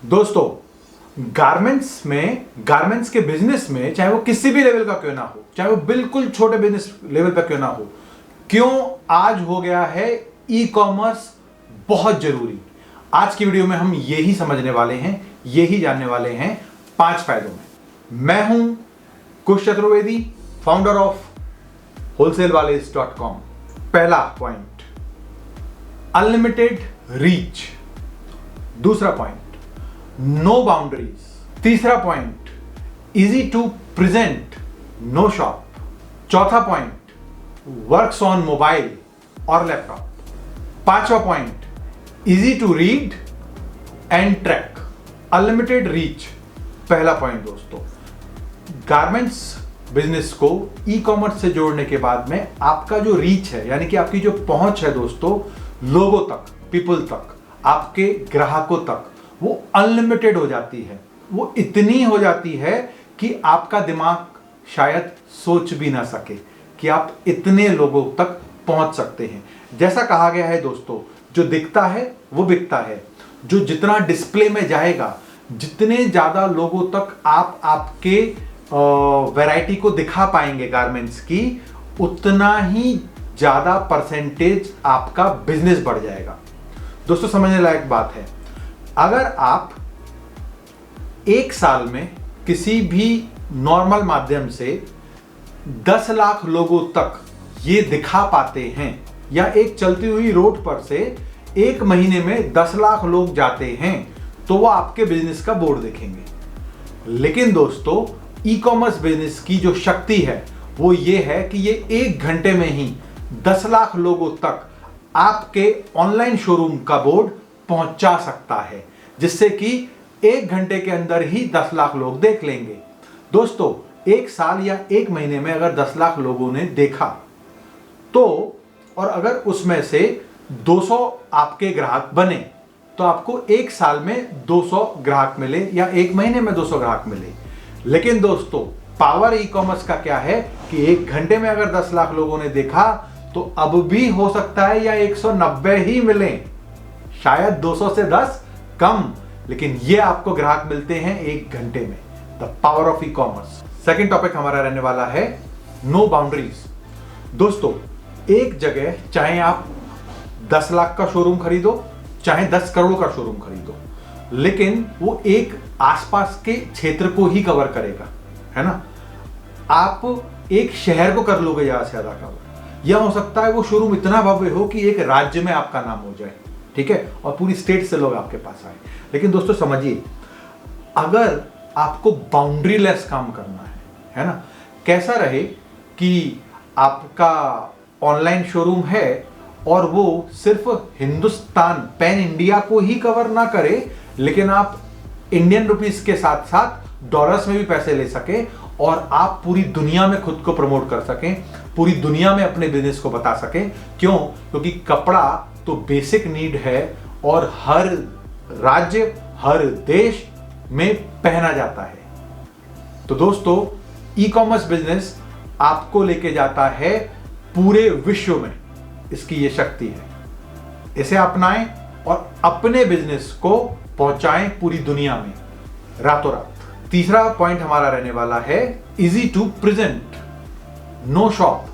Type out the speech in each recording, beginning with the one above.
दोस्तों, गारमेंट्स के बिजनेस में, चाहे वो किसी भी लेवल का क्यों ना हो, चाहे वो बिल्कुल छोटे बिजनेस लेवल पर क्यों ना हो, क्यों आज हो गया है ई कॉमर्स बहुत जरूरी। आज की वीडियो में हम यही समझने वाले हैं, यही जानने वाले हैं 5 फायदों में। मैं हूं कुश चतुर्वेदी, फाउंडर ऑफ wholesalewalis.com। पहला पॉइंट, अनलिमिटेड रीच। दूसरा पॉइंट, नो बाउंड्रीज। तीसरा point, easy to present, no shop. चौथा पॉइंट, वर्क्स ऑन मोबाइल और लैपटॉप। पांचवा point, easy to read and track. Unlimited reach पहला पॉइंट दोस्तों। गारमेंट्स बिजनेस को e commerce से जोड़ने के बाद में आपका जो रीच है, यानी कि आपकी जो पहुंच है दोस्तों, लोगों तक, पीपल तक, आपके ग्राहकों तक, वो अनलिमिटेड हो जाती है। वो इतनी हो जाती है कि आपका दिमाग शायद सोच भी ना सके कि आप इतने लोगों तक पहुंच सकते हैं। जैसा कहा गया है दोस्तों, जो दिखता है वो बिकता है। जो जितना डिस्प्ले में जाएगा, जितने ज्यादा लोगों तक आप आपके वैरायटी को दिखा पाएंगे गारमेंट्स की, उतना ही ज्यादा परसेंटेज आपका बिजनेस बढ़ जाएगा। दोस्तों, समझने लायक बात है, अगर आप एक साल में किसी भी नॉर्मल माध्यम से 10 लाख लोगों तक ये दिखा पाते हैं, या एक चलती हुई रोड पर से एक महीने में 10 लाख लोग जाते हैं, तो वो आपके बिजनेस का बोर्ड देखेंगे। लेकिन दोस्तों, ई कॉमर्स बिजनेस की जो शक्ति है वो ये है कि ये 1 घंटे में ही 10 लाख लोगों तक आपके ऑनलाइन शोरूम का बोर्ड पहुंचा सकता है, जिससे कि 1 घंटे के अंदर ही 10 लाख लोग देख लेंगे। दोस्तों, 1 साल या 1 महीने में अगर 10 लाख लोगों ने देखा तो, और अगर उसमें से 200 आपके ग्राहक बने, तो आपको 1 साल में 200 ग्राहक मिले या 1 महीने में 200 ग्राहक मिले। लेकिन दोस्तों, पावर ई कॉमर्स का क्या है कि 1 घंटे में अगर 10 लाख लोगों ने देखा, तो अब भी हो सकता है या 190 ही मिले, शायद 200 से 10 कम, लेकिन ये आपको ग्राहक मिलते हैं 1 घंटे में। The power of e commerce. Second topic हमारा रहने वाला है नो बाउंड्रीज। दोस्तों, एक जगह चाहे आप 10 लाख का शोरूम खरीदो, चाहे 10 करोड़ का शोरूम खरीदो, लेकिन वो एक आसपास के क्षेत्र को ही कवर करेगा, है ना। आप एक शहर को कर लोगे ज्यादा से ज्यादा कवर, या हो सकता है वो शोरूम इतना भव्य हो कि एक राज्य में आपका नाम हो जाए, ठीक है, और पूरी स्टेट से लोग आपके पास आए। लेकिन दोस्तों समझिए, अगर आपको बाउंड्री लेस काम करना है ना, कैसा रहे कि आपका ऑनलाइन शोरूम है और वो सिर्फ हिंदुस्तान, पैन इंडिया को ही कवर ना करे, लेकिन आप इंडियन रुपीस के साथ साथ डॉलर्स में भी पैसे ले सके, और आप पूरी दुनिया में खुद को प्रमोट कर सकें, पूरी दुनिया में अपने बिजनेस को बता सकें। क्यों? क्योंकि कपड़ा तो बेसिक नीड है और हर राज्य, हर देश में पहना जाता है। तो दोस्तों, ई कॉमर्स बिजनेस आपको लेके जाता है पूरे विश्व में, इसकी ये शक्ति है। इसे अपनाएं और अपने बिजनेस को पहुंचाएं पूरी दुनिया में रातों रात। तीसरा पॉइंट हमारा रहने वाला है easy to present, no shop.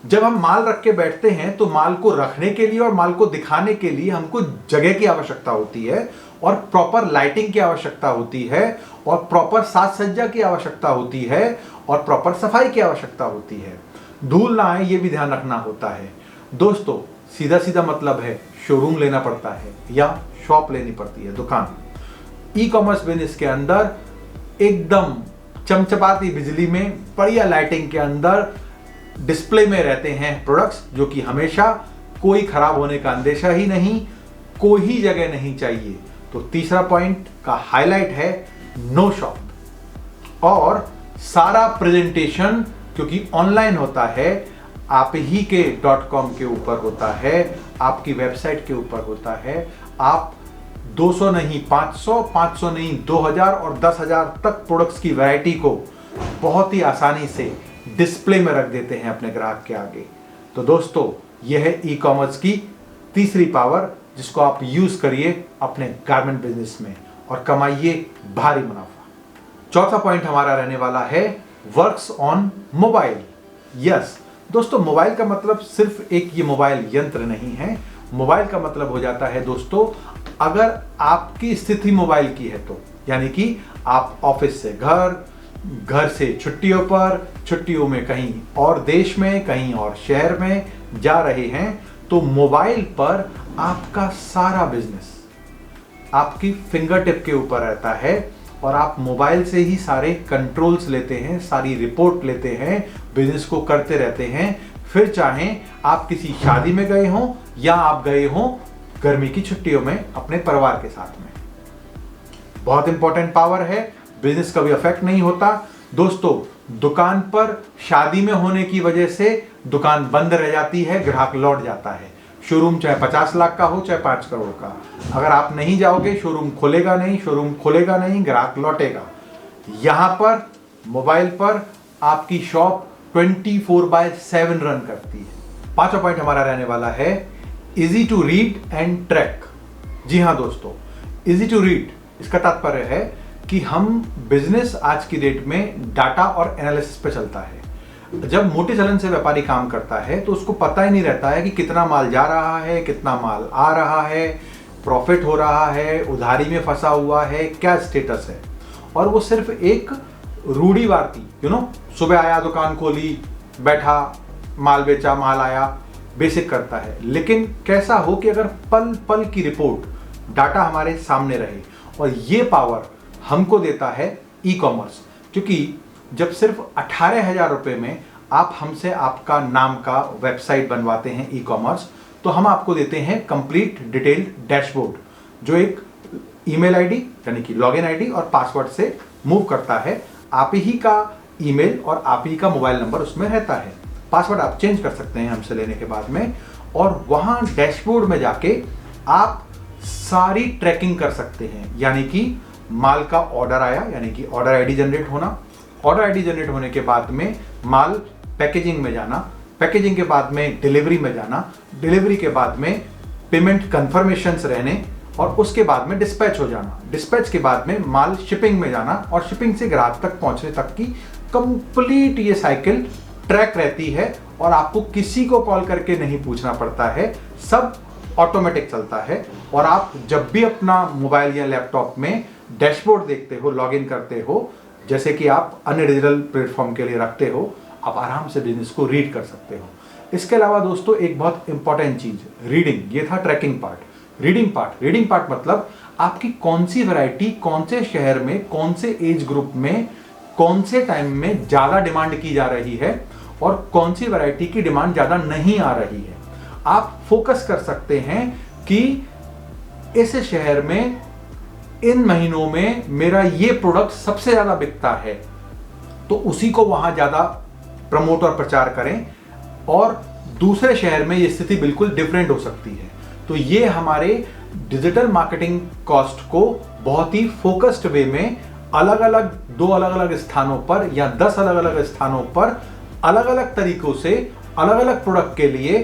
जब हम माल रख के बैठते हैं तो माल को रखने के लिए और माल को दिखाने के लिए हमको जगह की आवश्यकता होती है, और प्रॉपर लाइटिंग की आवश्यकता होती है, और प्रॉपर साज सज्जा की आवश्यकता होती है, और प्रॉपर सफाई की आवश्यकता होती है। धूल ना आए ये भी ध्यान रखना होता है। दोस्तों, सीधा सीधा मतलब है शोरूम लेना पड़ता है या शॉप लेनी पड़ती है, दुकान। ई कॉमर्स बिजनेस के अंदर एकदम चमचमाती बिजली में, बढ़िया लाइटिंग के अंदर डिस्प्ले में रहते हैं प्रोडक्ट्स, जो कि हमेशा कोई खराब होने का अंदेशा ही नहीं, कोई ही जगह नहीं चाहिए। तो तीसरा पॉइंट का हाईलाइट है नो शॉप। और सारा प्रेजेंटेशन क्योंकि ऑनलाइन होता है, आप ही के .com के ऊपर होता है, आपकी वेबसाइट के ऊपर होता है। आप 200 नहीं 500, 500 नहीं 2000 और 10,000 तक प्रोडक्ट्स की वैरायटी को बहुत ही आसानी से डिस्प्ले में रख देते हैं अपने ग्राहक के आगे। तो दोस्तों, यह है ई कॉमर्स की तीसरी पावर, जिसको आप यूज करिए अपने गारमेंट बिजनेस में, और कमाइए भारी मुनाफा। चौथा पॉइंट हमारा रहने वाला है वर्क्स ऑन मोबाइल। यस दोस्तों, मोबाइल का मतलब सिर्फ एक ये मोबाइल यंत्र नहीं है। मोबाइल का मतलब हो जाता है दोस्तों, अगर आपकी स्थिति मोबाइल की है तो, यानी कि आप ऑफिस से घर से छुट्टियों पर, छुट्टियों में कहीं और देश में, कहीं और शहर में जा रहे हैं, तो मोबाइल पर आपका सारा बिजनेस आपकी फिंगर टिप के ऊपर रहता है और आप मोबाइल से ही सारे कंट्रोल्स लेते हैं, सारी रिपोर्ट लेते हैं, बिजनेस को करते रहते हैं। फिर चाहे आप किसी शादी में गए हों या आप गए हों गर्मी की छुट्टियों में अपने परिवार के साथ में। बहुत इंपॉर्टेंट पावर है, बिजनेस कभी अफेक्ट नहीं होता। दोस्तों, दुकान पर शादी में होने की वजह से दुकान बंद रह जाती है, ग्राहक लौट जाता है। शोरूम चाहे 50 लाख का हो चाहे 5 करोड़ का, अगर आप नहीं जाओगे शोरूम खुलेगा नहीं, ग्राहक लौटेगा। यहां पर मोबाइल पर आपकी शॉप 24/7 रन करती है। पांचवा पॉइंट हमारा रहने वाला है easy to read and track. जी हां दोस्तों, इजी टू रीड इसका तात्पर्य है कि हम बिजनेस आज की डेट में डाटा और एनालिसिस पे चलता है। जब मोटे चलन से व्यापारी काम करता है तो उसको पता ही नहीं रहता है कि कितना माल जा रहा है, कितना माल आ रहा है, प्रॉफिट हो रहा है, उधारी में फंसा हुआ है, क्या स्टेटस है। और वो सिर्फ एक रूढ़िवार थी, सुबह आया, दुकान खोली, बैठा, माल बेचा, माल आया, बेसिक करता है। लेकिन कैसा हो कि अगर पल पल की रिपोर्ट, डाटा हमारे सामने रहे, और ये पावर हमको देता है ई कॉमर्स। क्योंकि जब सिर्फ 18,000 रुपए में आप हमसे आपका नाम का वेबसाइट बनवाते हैं ई कॉमर्स, तो हम आपको देते हैं कंप्लीट डिटेल्ड डैशबोर्ड, जो एक ईमेल आईडी यानी कि लॉगिन आईडी और पासवर्ड से मूव करता है। आप ही का ईमेल और आप ही का मोबाइल नंबर उसमें रहता है। पासवर्ड आप चेंज कर सकते हैं हमसे लेने के बाद में, और वहां डैशबोर्ड में जाके आप सारी ट्रैकिंग कर सकते हैं। यानी कि माल का ऑर्डर आया, यानी कि ऑर्डर आईडी जनरेट होना, ऑर्डर आईडी जनरेट होने के बाद में माल पैकेजिंग में जाना, पैकेजिंग के बाद में डिलीवरी में जाना, डिलीवरी के बाद में पेमेंट कंफर्मेशंस रहने, और उसके बाद में डिस्पैच हो जाना, डिस्पैच के बाद में माल शिपिंग में जाना, और शिपिंग से ग्राहक तक पहुंचने तक की कंप्लीट ये साइकिल ट्रैक रहती है। और आपको किसी को कॉल करके नहीं पूछना पड़ता है, सब ऑटोमेटिक चलता है। और आप जब भी अपना मोबाइल या लैपटॉप में डैशबोर्ड देखते हो, लॉगिन करते हो, जैसे कि आप अन्य डिजिटल प्लेटफॉर्म के लिए रखते हो, आप आराम से बिजनेस को रीड कर सकते हो। इसके अलावा दोस्तों एक बहुत इंपॉर्टेंट चीज, रीडिंग। ये था ट्रैकिंग पार्ट। रीडिंग पार्ट मतलब आपकी कौन सी वैरायटी, कौन से शहर में, कौन से एज ग्रुप में, कौन से टाइम में ज्यादा डिमांड की जा रही है और कौन सी वैरायटी की डिमांड ज्यादा नहीं आ रही है। आप फोकस कर सकते हैं कि इस शहर में इन महीनों में मेरा ये प्रोडक्ट सबसे ज्यादा बिकता है, तो उसी को वहां ज्यादा प्रमोट और प्रचार करें, और दूसरे शहर में ये स्थिति बिल्कुल डिफरेंट हो सकती है। तो ये हमारे डिजिटल मार्केटिंग कॉस्ट को बहुत ही फोकस्ड वे में अलग अलग 2 अलग अलग स्थानों पर या 10 अलग अलग स्थानों पर अलग अलग तरीकों से अलग अलग प्रोडक्ट के लिए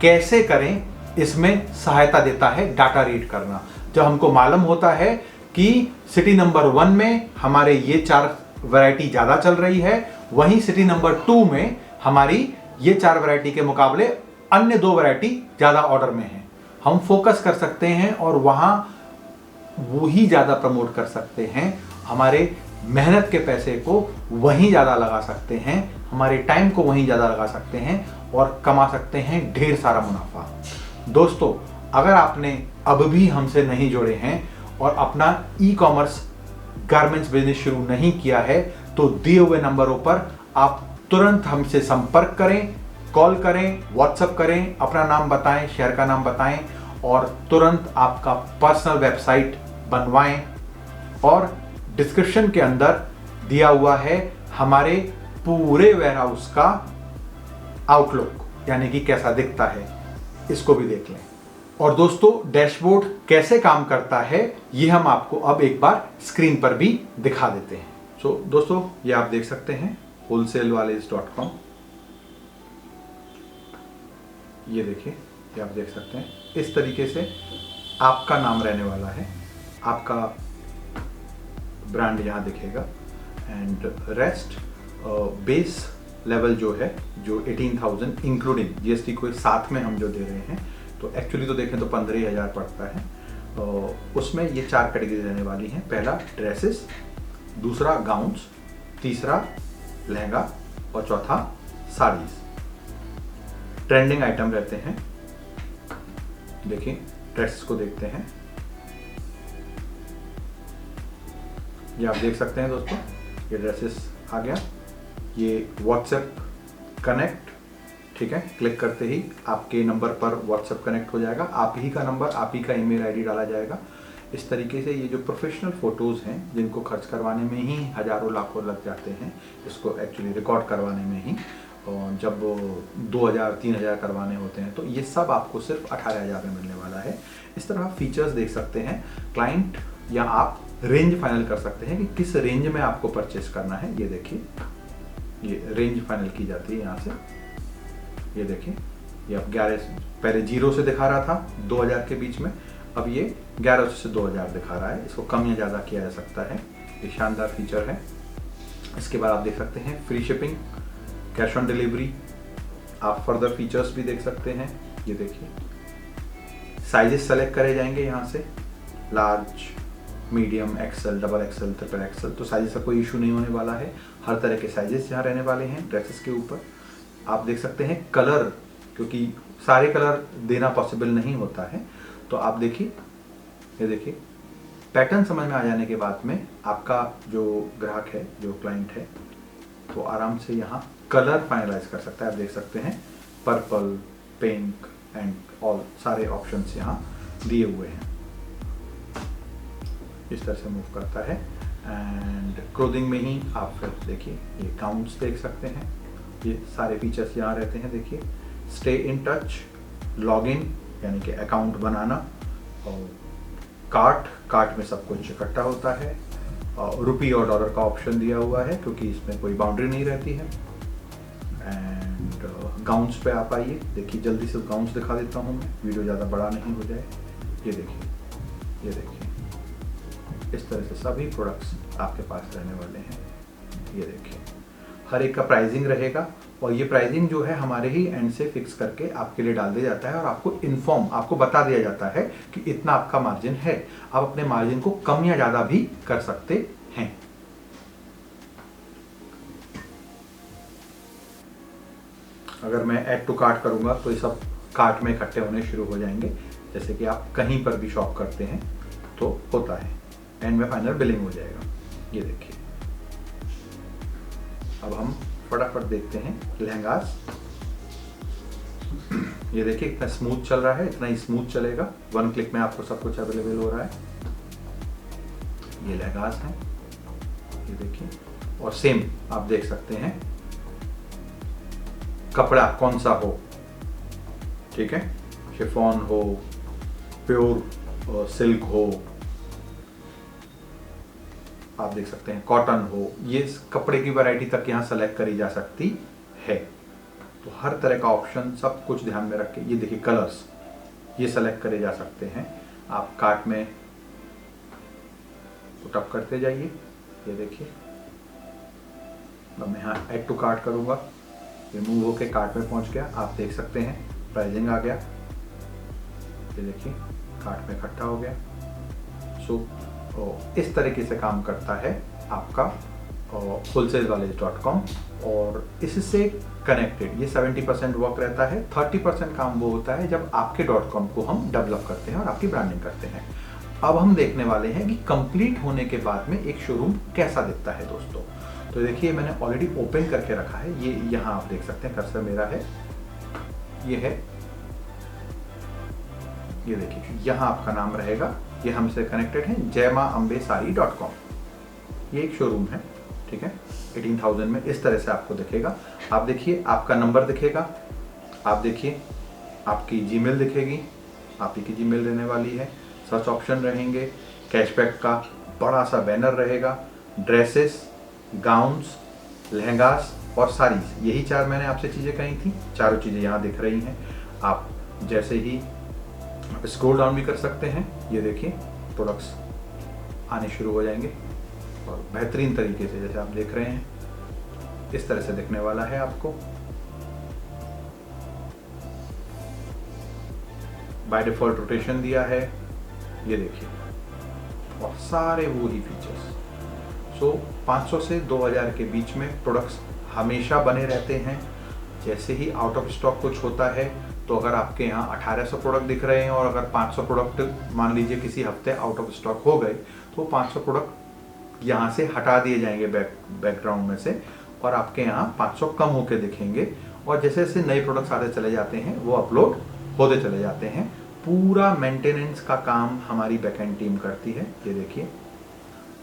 कैसे करें, इसमें सहायता देता है डाटा रीड करना। जब हमको मालूम होता है कि सिटी नंबर 1 में हमारे ये 4 वैरायटी ज्यादा चल रही है, वहीं सिटी नंबर 2 में हमारी ये 4 वैरायटी के मुकाबले अन्य 2 वैरायटी ज्यादा ऑर्डर में है, हम फोकस कर सकते हैं और वहां वो ही ज्यादा प्रमोट कर सकते हैं। हमारे मेहनत के पैसे को वहीं ज्यादा लगा सकते हैं, हमारे टाइम को वहीं ज्यादा लगा सकते हैं और कमा सकते हैं ढेर सारा मुनाफा। दोस्तों, अगर आपने अब भी हमसे नहीं जुड़े हैं और अपना ई कॉमर्स गारमेंट्स बिजनेस शुरू नहीं किया है, तो दिए हुए नंबरों पर आप तुरंत हमसे संपर्क करें, कॉल करें, व्हाट्सएप करें, अपना नाम बताएं, शहर का नाम बताएं, और तुरंत आपका पर्सनल वेबसाइट बनवाएं। और डिस्क्रिप्शन के अंदर दिया हुआ है हमारे पूरे वेयरहाउस का आउटलुक, यानी कि कैसा दिखता है, इसको भी देख लें। और दोस्तों, डैशबोर्ड कैसे काम करता है ये हम आपको अब एक बार स्क्रीन पर भी दिखा देते हैं। दोस्तों, ये आप देख सकते हैं wholesalewalis.com। ये देखिए, ये आप देख सकते हैं, इस तरीके से आपका नाम रहने वाला है, आपका ब्रांड यहाँ दिखेगा एंड रेस्ट बेस लेवल जो है जो 18,000 इंक्लूडिंग जीएसटी को साथ में हम जो दे रहे हैं, तो एक्चुअली तो देखें तो 15,000 पड़ता है। उसमें ये 4 कैटेगरी रहने वाली हैं। पहला ड्रेसेस, दूसरा गाउन्स, तीसरा लहंगा और चौथा साड़ीज। ट्रेंडिंग आइटम रहते हैं। देखिए ड्रेसेस को देखते हैं, ये आप देख सकते हैं दोस्तों, ये ड्रेसेस आ गया। ये व्हाट्सएप कनेक्ट, ठीक है, क्लिक करते ही आपके नंबर पर व्हाट्सएप कनेक्ट हो जाएगा, आप ही का नंबर, आप ही का ईमेल आईडी डाला जाएगा। इस तरीके से ये जो प्रोफेशनल फ़ोटोज़ हैं जिनको खर्च करवाने में ही हज़ारों लाखों लग जाते हैं, इसको एक्चुअली रिकॉर्ड करवाने में ही, और जब 2,000-3,000 करवाने होते हैं तो ये सब आपको सिर्फ 18,000 में मिलने वाला है। इस तरह फीचर्स देख सकते हैं क्लाइंट, या आप रेंज फाइनल कर सकते हैं कि किस रेंज में आपको परचेस करना है। ये देखिए, ये रेंज फाइनल की जाती है यहाँ से। ये देखिए, ये अब 11, पहले 0 से दिखा रहा था 2,000 के बीच में, अब ये 1100 से 2,000 दिखा रहा है। इसको कम या ज़्यादा किया जा सकता है। ये शानदार फीचर है। इसके बाद आप देख सकते हैं free shipping, cash on delivery. आप फर्दर फीचर्स भी देख सकते हैं। ये देखिए, साइजेस सेलेक्ट करे जाएंगे यहाँ से, large, medium, XL, double XL, triple XL. तो साइजेस का कोई इशू नहीं होने वाला है। हर तरह के साइजेस यहाँ रहने वाले हैं ड्रेसेस के ऊपर। आप देख सकते हैं कलर, क्योंकि सारे कलर देना पॉसिबल नहीं होता है, तो आप देखिए, ये देखिए पैटर्न समझ में आ जाने के बाद में आपका जो ग्राहक है, जो क्लाइंट है, तो आराम से यहाँ कलर फाइनलाइज कर सकता है। आप देख सकते हैं पर्पल, पिंक एंड ऑल सारे ऑप्शंस यहाँ दिए हुए हैं। इस तरह से मूव करता है। एंड क्लोथिंग में ही आप फिर देखिए, ये गाउन्स देख सकते हैं, ये सारे फीचर्स यहाँ रहते हैं। देखिए stay in touch, log in यानी कि अकाउंट बनाना, और कार्ट में सब कुछ इकट्ठा होता है, और रुपी और डॉलर का ऑप्शन दिया हुआ है क्योंकि इसमें कोई बाउंड्री नहीं रहती है। एंड गाउन्स पे आप आइए, देखिए जल्दी से गाउन्स दिखा देता हूँ मैं, वीडियो ज़्यादा बड़ा नहीं हो जाए। ये देखिए, ये देखिए, इस तरह से सभी प्रोडक्ट्स आपके पास रहने वाले हैं। ये देखिए, हर एक का प्राइसिंग रहेगा, और ये प्राइसिंग जो है हमारे ही एंड से फिक्स करके आपके लिए डाल दिया जाता है, और आपको बता दिया जाता है कि इतना आपका मार्जिन है। आप अपने मार्जिन को कम या ज़्यादा भी कर सकते हैं। अगर मैं ऐड टू कार्ट करूंगा तो ये सब कार्ट में इकट्ठे होने शुरू हो जाएंगे, जैसे कि आप कहीं पर भी शॉप करते हैं तो होता है। एंड में फाइनल बिलिंग हो जाएगा। ये देखिए, अब हम फटाफट देखते हैं लहंगास। ये देखिए इतना स्मूथ चल रहा है, इतना ही स्मूथ चलेगा। 1 क्लिक में आपको सब कुछ अवेलेबल हो रहा है। ये लहंगास हैं, ये देखिए, और सेम आप देख सकते हैं कपड़ा कौन सा हो, ठीक है, शिफॉन हो, प्योर सिल्क हो, आप देख सकते हैं कॉटन हो, ये कपड़े की वैरायटी तक यहाँ सेलेक्ट करी जा सकती है। तो हर तरह का ऑप्शन सब कुछ ध्यान में रख के, ये देखिए कलर्स, ये सेलेक्ट करे जा सकते हैं। आप कार्ट में पुटअप करते जाइए। ये देखिए, अब मैं यहाँ ऐड टू कार्ट करूँगा, ये मूव होके कार्ट में पहुँच गया। आप देख सकते हैं प्राइसिंग आ गया। ये देखिए कार्ट में इकट्ठा हो गया। सो इस तरीके से काम करता है आपका wholesalevalage.com। और इससे कनेक्टेड ये 70% वर्क रहता है। 30% काम वो होता है जब आपके .com को हम डेवलप करते हैं और आपकी ब्रांडिंग करते हैं। अब हम देखने वाले हैं कि कंप्लीट होने के बाद में एक शोरूम कैसा दिखता है दोस्तों। तो देखिए मैंने ऑलरेडी ओपन करके रखा है। ये यहाँ आप देख सकते हैं, कर्सर मेरा है, ये है, ये देखिए यहाँ आपका नाम रहेगा। ये हमसे कनेक्टेड है jaimaambesari.com। ये एक शोरूम है, ठीक है, 18,000 में इस तरह से आपको दिखेगा। आप देखिए आपका नंबर दिखेगा, आप देखिए आपकी जीमेल दिखेगी, आप ही की जीमेल रहने वाली है। सर्च ऑप्शन रहेंगे, कैशबैक का बड़ा सा बैनर रहेगा, ड्रेसेस, गाउन्स, लहंगास और साड़ीज, यही 4 मैंने आपसे चीज़ें कही थी। चारों चीज़ें यहाँ दिख रही हैं। आप जैसे ही स्क्रॉल डाउन भी कर सकते हैं, ये देखिए प्रोडक्ट्स आने शुरू हो जाएंगे। और बेहतरीन तरीके से जैसे आप देख रहे हैं इस तरह से दिखने वाला है आपको। बाय डिफॉल्ट रोटेशन दिया है, ये देखिए, और सारे वो ही फीचर्स। सो 500 से 2000 के बीच में प्रोडक्ट्स हमेशा बने रहते हैं। जैसे ही आउट ऑफ स्टॉक कुछ होता है तो अगर आपके यहाँ 1800 प्रोडक्ट दिख रहे हैं और अगर 500 प्रोडक्ट मान लीजिए किसी हफ्ते आउट ऑफ स्टॉक हो गए तो 500 प्रोडक्ट यहाँ से हटा दिए जाएंगे बैकग्राउंड में से और आपके यहाँ 500 कम होके दिखेंगे। और जैसे जैसे नए प्रोडक्ट्स आते चले जाते हैं वो अपलोड होते चले जाते हैं। पूरा मेंटेनेंस का काम हमारी बैकएंड टीम करती है, ये देखिए।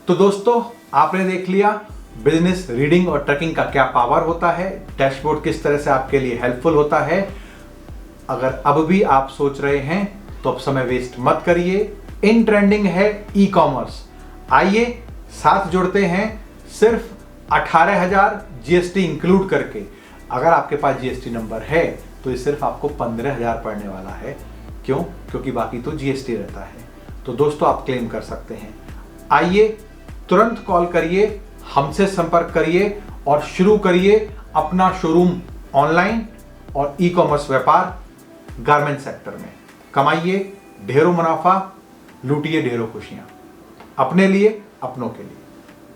तो दोस्तों आपने देख लिया बिजनेस रीडिंग और ट्रैकिंग का क्या पावर होता है, डैशबोर्ड किस तरह से आपके लिए हेल्पफुल होता है। अगर अब भी आप सोच रहे हैं तो अब समय वेस्ट मत करिए। इन ट्रेंडिंग है ई कॉमर्स, आइए साथ जुड़ते हैं सिर्फ 18,000 जीएसटी इंक्लूड करके। अगर आपके पास जीएसटी नंबर है तो ये सिर्फ आपको 15,000 पड़ने वाला है। क्यों? क्योंकि बाकी तो जीएसटी रहता है। तो दोस्तों आप क्लेम कर सकते हैं। आइए तुरंत कॉल करिए, हमसे संपर्क करिए और शुरू करिए अपना शोरूम ऑनलाइन और ई कॉमर्स व्यापार गारमेंट सेक्टर में। कमाइए ढेरों मुनाफा, लूटिए ढेरों खुशियां, अपने लिए, अपनों के लिए।